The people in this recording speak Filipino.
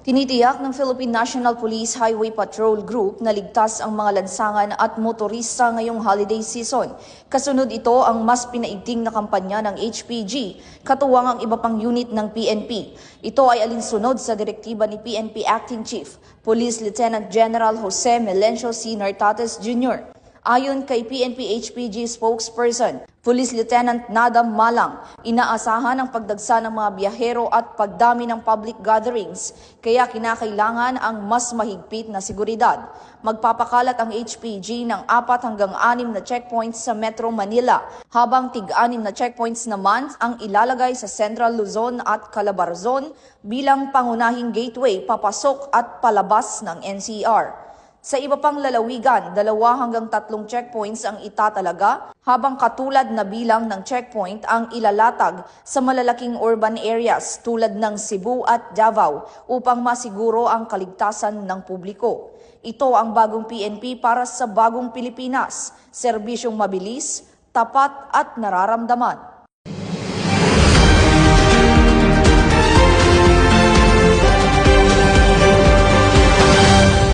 Tinitiyak ng Philippine National Police Highway Patrol Group na ligtas ang mga lansangan at motorista ngayong holiday season. Kasunod ito ang mas pinaigting na kampanya ng HPG, katuwang ang iba pang unit ng PNP. Ito ay alinsunod sa direktiba ni PNP Acting Chief, Police Lieutenant General Jose Melencio C. Nartates Jr. Ayon kay PNP-HPG spokesperson, Police Lieutenant Nadam Malang, inaasahan ang pagdagsa ng mga biyahero at pagdami ng public gatherings, kaya kinakailangan ang mas mahigpit na seguridad. Magpapakalat ang HPG ng 4 hanggang 6 na checkpoints sa Metro Manila, habang tig-6 na checkpoints naman ang ilalagay sa Central Luzon at Calabarzon bilang pangunahing gateway papasok at palabas ng NCR. Sa iba pang lalawigan, 2 hanggang 3 checkpoints ang itatalaga, habang katulad na bilang ng checkpoint ang ilalatag sa malalaking urban areas tulad ng Cebu at Davao upang masiguro ang kaligtasan ng publiko. Ito ang bagong PNP para sa bagong Pilipinas, serbisyong mabilis, tapat at nararamdaman.